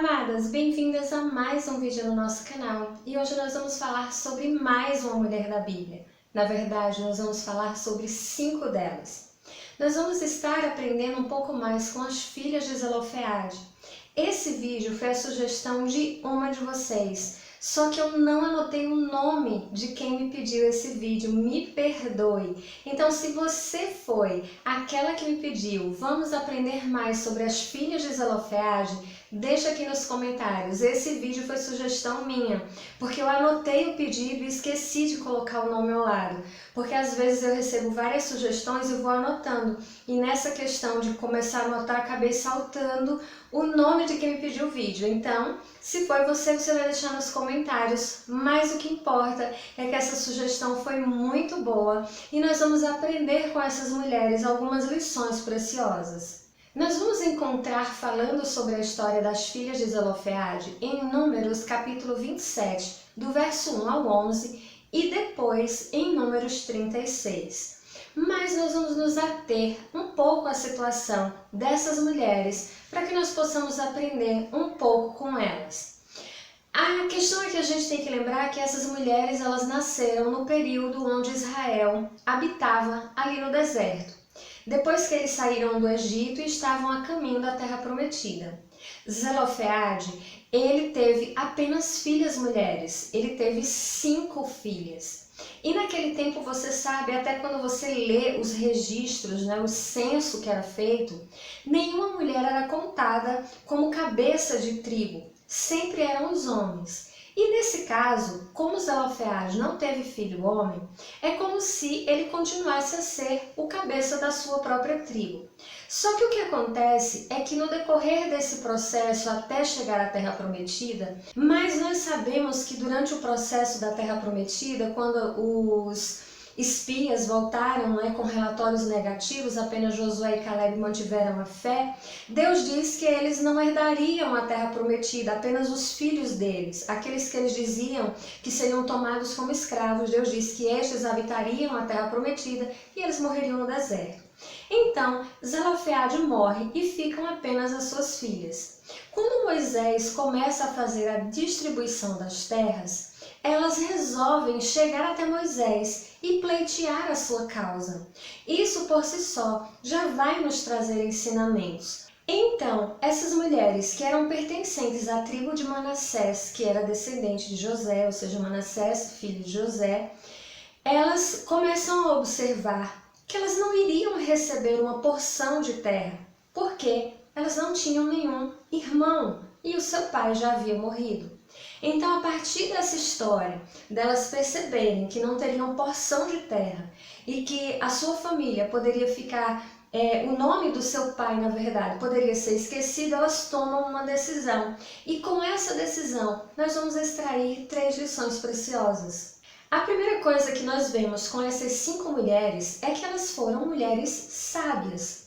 Amadas, bem-vindas a mais um vídeo no nosso canal e hoje nós vamos falar sobre mais uma mulher da Bíblia. Na verdade, nós vamos falar sobre 5 delas. Nós vamos estar aprendendo um pouco mais com as filhas de Zelofeade. Esse vídeo foi a sugestão de uma de vocês, só que eu não anotei o nome de quem me pediu esse vídeo, me perdoe. Então, se você foi aquela que me pediu, vamos aprender mais sobre as filhas de Zelofeade, deixa aqui nos comentários. Esse vídeo foi sugestão minha, porque eu anotei o pedido e esqueci de colocar o nome ao lado. Porque às vezes eu recebo várias sugestões e vou anotando. E nessa questão de começar a anotar, acabei saltando o nome de quem me pediu o vídeo. Então, se foi você, você vai deixar nos comentários. Mas o que importa é que essa sugestão foi muito boa e nós vamos aprender com essas mulheres algumas lições preciosas. Nós vamos encontrar falando sobre a história das filhas de Zelofeade em Números capítulo 27, do verso 1 ao 11 e depois em Números 36. Mas nós vamos nos ater um pouco à situação dessas mulheres para que nós possamos aprender um pouco com elas. A questão é que a gente tem que lembrar que essas mulheres elas nasceram no período onde Israel habitava ali no deserto. Depois que eles saíram do Egito e estavam a caminho da Terra Prometida. Zelofeade, ele teve apenas filhas mulheres, ele teve 5 filhas. E naquele tempo, você sabe, até quando você lê os registros, o censo que era feito, nenhuma mulher era contada como cabeça de tribo, sempre eram os homens. E nesse caso, como Zelofeade não teve filho homem, é como se ele continuasse a ser o cabeça da sua própria tribo. Só que o que acontece é que no decorrer desse processo até chegar à Terra Prometida, mas nós sabemos que durante o processo da Terra Prometida, quando os espias voltaram com relatórios negativos, apenas Josué e Caleb mantiveram a fé, Deus diz que eles não herdariam a terra prometida, apenas os filhos deles, aqueles que eles diziam que seriam tomados como escravos. Deus diz que estes habitariam a terra prometida e eles morreriam no deserto. Então, Zelofeade morre e ficam apenas as suas filhas. Quando Moisés começa a fazer a distribuição das terras, elas resolvem chegar até Moisés e pleitear a sua causa. Isso por si só já vai nos trazer ensinamentos. Então, essas mulheres que eram pertencentes à tribo de Manassés, que era descendente de José, ou seja, Manassés, filho de José, elas começam a observar que elas não iriam receber uma porção de terra, porque elas não tinham nenhum irmão e o seu pai já havia morrido. Então, a partir dessa história, delas perceberem que não teriam porção de terra e que a sua família poderia ficar, o nome do seu pai, na verdade, poderia ser esquecido, elas tomam uma decisão. E com essa decisão, nós vamos extrair 3 lições preciosas. A primeira coisa que nós vemos com essas 5 mulheres é que elas foram mulheres sábias.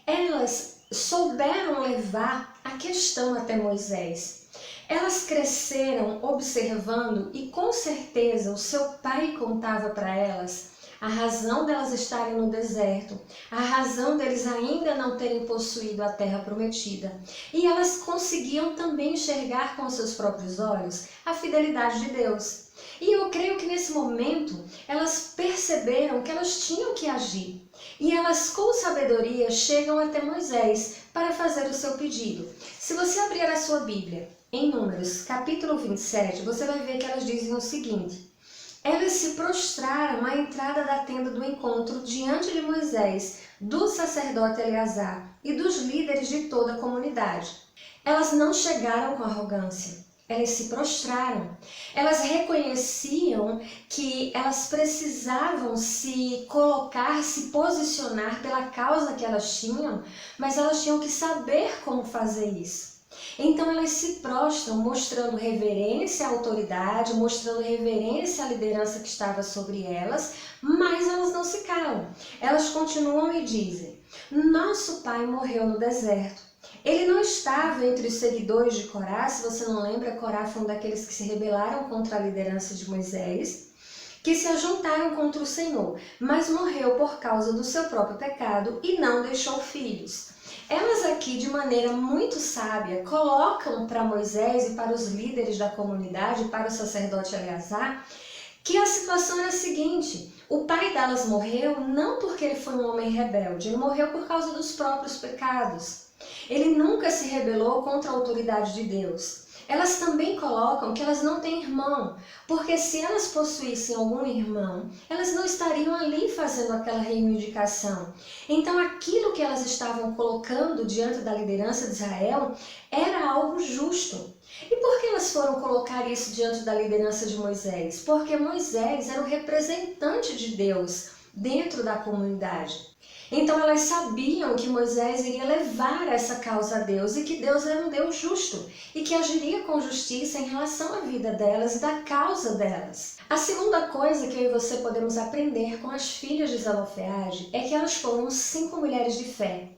Elas souberam levar a questão até Moisés. Elas cresceram observando e com certeza o seu pai contava para elas a razão delas estarem no deserto, a razão deles ainda não terem possuído a terra prometida. E elas conseguiam também enxergar com seus próprios olhos a fidelidade de Deus. E eu creio que nesse momento elas perceberam que elas tinham que agir. E elas com sabedoria chegam até Moisés para fazer o seu pedido. Se você abrir a sua Bíblia em Números capítulo 27, você vai ver que elas dizem o seguinte: elas se prostraram à entrada da tenda do encontro diante de Moisés, do sacerdote Eleazar e dos líderes de toda a comunidade. Elas não chegaram com arrogância. Elas se prostraram, elas reconheciam que elas precisavam se colocar, se posicionar pela causa que elas tinham, mas elas tinham que saber como fazer isso. Então elas se prostram, mostrando reverência à autoridade, mostrando reverência à liderança que estava sobre elas, mas elas não se calam. Elas continuam e dizem: nosso pai morreu no deserto. Ele não estava entre os seguidores de Corá. Se você não lembra, Corá foi um daqueles que se rebelaram contra a liderança de Moisés, que se ajuntaram contra o Senhor, mas morreu por causa do seu próprio pecado e não deixou filhos. Elas aqui, de maneira muito sábia, colocam para Moisés e para os líderes da comunidade, para o sacerdote Eleazar, que a situação era a seguinte: o pai delas morreu não porque ele foi um homem rebelde, ele morreu por causa dos próprios pecados. Ele nunca se rebelou contra a autoridade de Deus. Elas também colocam que elas não têm irmão, porque se elas possuíssem algum irmão, elas não estariam ali fazendo aquela reivindicação. Então aquilo que elas estavam colocando diante da liderança de Israel era algo justo. E por que elas foram colocar isso diante da liderança de Moisés? Porque Moisés era o representante de Deus dentro da comunidade. Então elas sabiam que Moisés iria levar essa causa a Deus e que Deus era um Deus justo e que agiria com justiça em relação à vida delas e da causa delas. A segunda coisa que eu e você podemos aprender com as filhas de Zelofeade é que elas foram 5 mulheres de fé.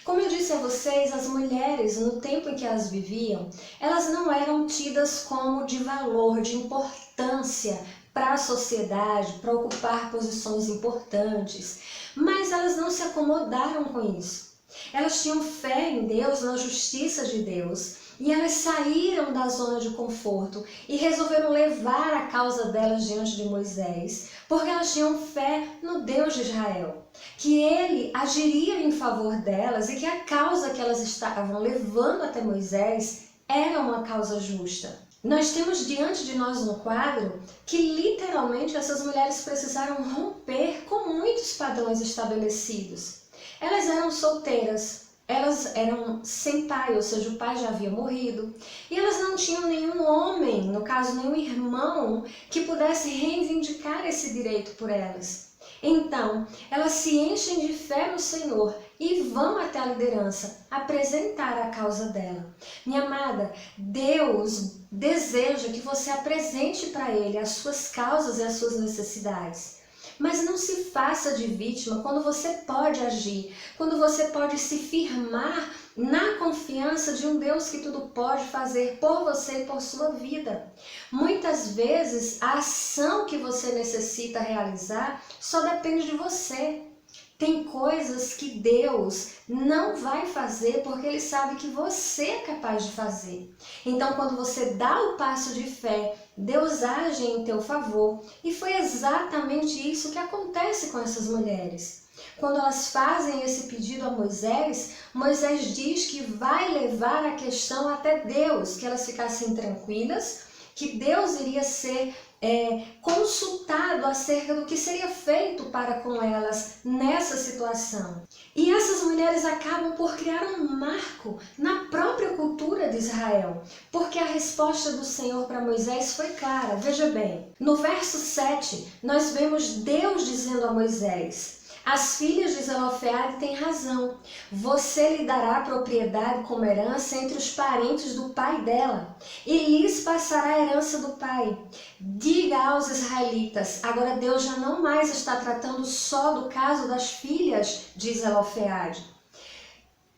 Como eu disse a vocês, as mulheres, no tempo em que elas viviam, elas não eram tidas como de valor, de importância para a sociedade, para ocupar posições importantes, mas elas não se acomodaram com isso. Elas tinham fé em Deus, na justiça de Deus, e elas saíram da zona de conforto e resolveram levar a causa delas diante de Moisés, porque elas tinham fé no Deus de Israel, que ele agiria em favor delas e que a causa que elas estavam levando até Moisés era uma causa justa. Nós temos diante de nós um quadro que literalmente essas mulheres precisaram romper com muitos padrões estabelecidos. Elas eram solteiras, elas eram sem pai, ou seja, o pai já havia morrido, e elas não tinham nenhum homem, no caso nenhum irmão, que pudesse reivindicar esse direito por elas. Então, elas se enchem de fé no Senhor e vão até a liderança apresentar a causa dela. Minha amada, Deus deseja que você apresente para Ele as suas causas e as suas necessidades. Mas não se faça de vítima quando você pode agir, quando você pode se firmar na confiança de um Deus que tudo pode fazer por você e por sua vida. Muitas vezes a ação que você necessita realizar só depende de você. Tem coisas que Deus não vai fazer porque Ele sabe que você é capaz de fazer. Então, quando você dá o passo de fé, Deus age em teu favor. E foi exatamente isso que acontece com essas mulheres. Quando elas fazem esse pedido a Moisés, Moisés diz que vai levar a questão até Deus, que elas ficassem tranquilas, que Deus iria ser consultado acerca do que seria feito para com elas nessa situação. E essas mulheres acabam por criar um marco na própria cultura de Israel, porque a resposta do Senhor para Moisés foi clara. Veja bem, no verso 7, nós vemos Deus dizendo a Moisés: as filhas de Zelofeade têm razão. Você lhe dará propriedade como herança entre os parentes do pai dela, e lhes passará a herança do pai. Diga aos israelitas, agora Deus já não mais está tratando só do caso das filhas de Zelofeade.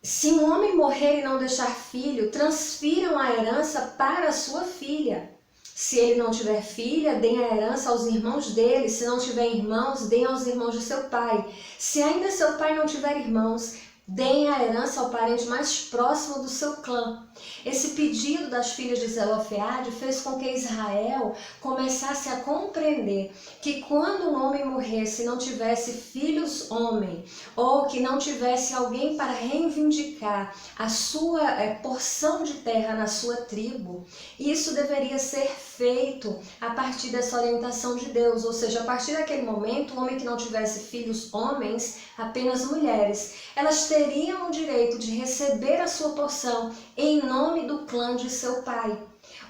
Se um homem morrer e não deixar filho, transfiram a herança para a sua filha. Se ele não tiver filha, deem a herança aos irmãos dele. Se não tiver irmãos, deem aos irmãos de seu pai. Se ainda seu pai não tiver irmãos, deem a herança ao parente mais próximo do seu clã. Esse pedido das filhas de Zelofeade fez com que Israel começasse a compreender que quando um homem morresse e não tivesse filhos homem, ou que não tivesse alguém para reivindicar a sua porção de terra na sua tribo, isso deveria ser feito a partir dessa orientação de Deus, ou seja, a partir daquele momento, o homem que não tivesse filhos homens, apenas mulheres, elas teriam o direito de receber a sua porção em nome do clã de seu pai.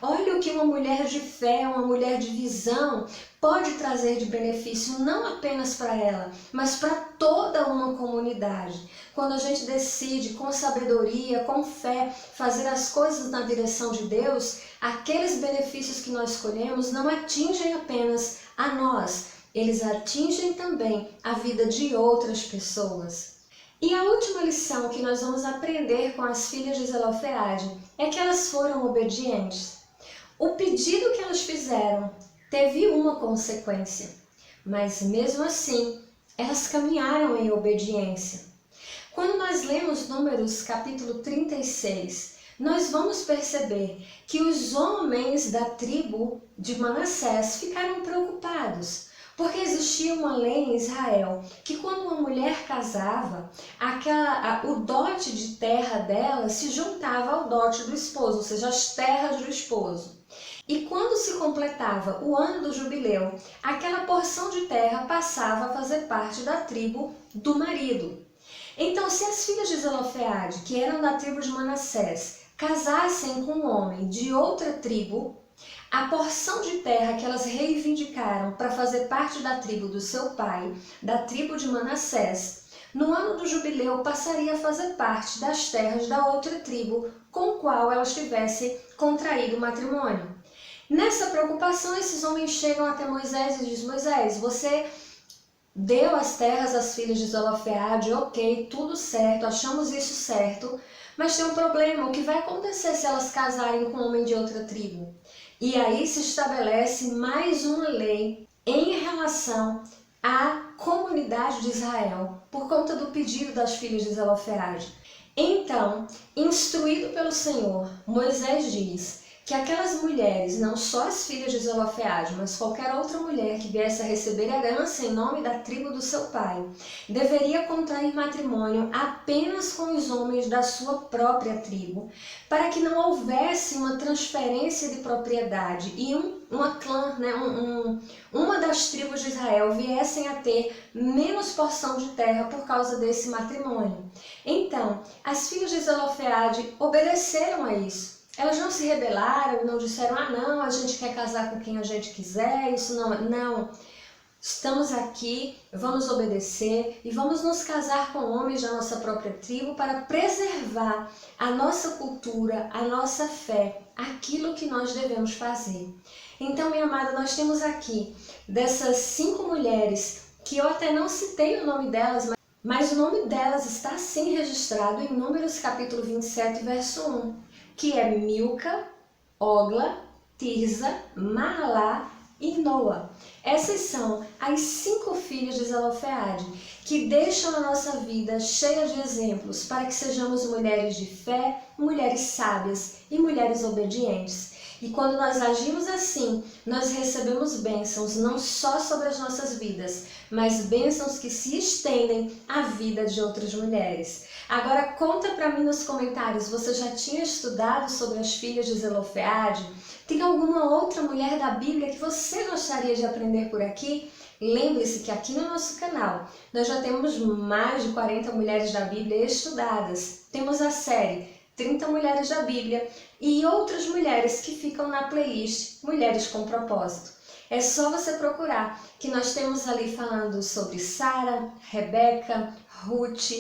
Olha o que uma mulher de fé, uma mulher de visão pode trazer de benefício, não apenas para ela, mas para toda uma comunidade. Quando a gente decide com sabedoria, com fé, fazer as coisas na direção de Deus, aqueles benefícios que nós escolhemos não atingem apenas a nós, eles atingem também a vida de outras pessoas. E a última lição que nós vamos aprender com as filhas de Zelofeade é que elas foram obedientes. O pedido que elas fizeram teve uma consequência, mas mesmo assim elas caminharam em obediência. Quando nós lemos Números capítulo 36, nós vamos perceber que os homens da tribo de Manassés ficaram preocupados, porque existia uma lei em Israel que quando uma mulher casava, o dote de terra dela se juntava ao dote do esposo, ou seja, as terras do esposo. E quando se completava o ano do jubileu, aquela porção de terra passava a fazer parte da tribo do marido. Então, se as filhas de Zelofeade, que eram da tribo de Manassés, casassem com um homem de outra tribo, a porção de terra que elas reivindicaram para fazer parte da tribo do seu pai, da tribo de Manassés, no ano do jubileu passaria a fazer parte das terras da outra tribo com a qual elas tivessem contraído matrimônio. Nessa preocupação, esses homens chegam até Moisés e dizem: Moisés, você deu as terras às filhas de Zelofeade, ok, tudo certo, achamos isso certo, mas tem um problema, o que vai acontecer se elas casarem com um homem de outra tribo? E aí se estabelece mais uma lei em relação à comunidade de Israel, por conta do pedido das filhas de Zelofeade. Então, instruído pelo Senhor, Moisés diz que aquelas mulheres, não só as filhas de Zelofeade, mas qualquer outra mulher que viesse a receber herança em nome da tribo do seu pai, deveria contrair matrimônio apenas com os homens da sua própria tribo, para que não houvesse uma transferência de propriedade e uma clã, uma das tribos de Israel viessem a ter menos porção de terra por causa desse matrimônio. Então, as filhas de Zelofeade obedeceram a isso. Elas não se rebelaram, não disseram: ah não, a gente quer casar com quem a gente quiser, isso não. Estamos aqui, vamos obedecer e vamos nos casar com homens da nossa própria tribo para preservar a nossa cultura, a nossa fé, aquilo que nós devemos fazer. Então, minha amada, nós temos aqui dessas 5 mulheres, que eu até não citei o nome delas, mas o nome delas está sim registrado em Números capítulo 27, verso 1. Que é Milca, Ogla, Tirza, Mahalá e Noa. Essas são as 5 filhas de Zelofeade, que deixam a nossa vida cheia de exemplos para que sejamos mulheres de fé, mulheres sábias e mulheres obedientes. E quando nós agimos assim, nós recebemos bênçãos não só sobre as nossas vidas, mas bênçãos que se estendem à vida de outras mulheres. Agora conta para mim nos comentários, você já tinha estudado sobre as filhas de Zelofeade? Tem alguma outra mulher da Bíblia que você gostaria de aprender por aqui? Lembre-se que aqui no nosso canal nós já temos mais de 40 mulheres da Bíblia estudadas. Temos a série 30 Mulheres da Bíblia e outras mulheres que ficam na playlist Mulheres com Propósito. É só você procurar, que nós temos ali falando sobre Sara, Rebeca, Ruth,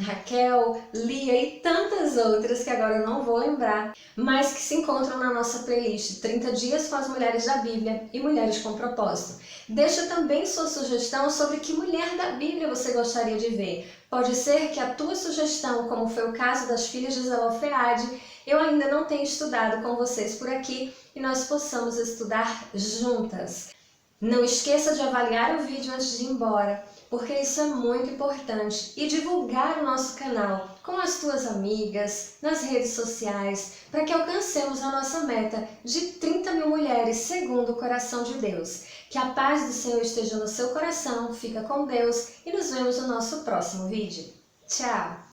Raquel, Lia e tantas outras que agora eu não vou lembrar, mas que se encontram na nossa playlist 30 Dias com as Mulheres da Bíblia e Mulheres com Propósito. Deixa também sua sugestão sobre que mulher da Bíblia você gostaria de ver. Pode ser que a tua sugestão, como foi o caso das filhas de Zelofeade, eu ainda não tenha estudado com vocês por aqui e nós possamos estudar juntas. Não esqueça de avaliar o vídeo antes de ir embora, porque isso é muito importante, e divulgar o nosso canal com as tuas amigas, nas redes sociais, para que alcancemos a nossa meta de 30 mil mulheres segundo o coração de Deus. Que a paz do Senhor esteja no seu coração, fica com Deus e nos vemos no nosso próximo vídeo. Tchau!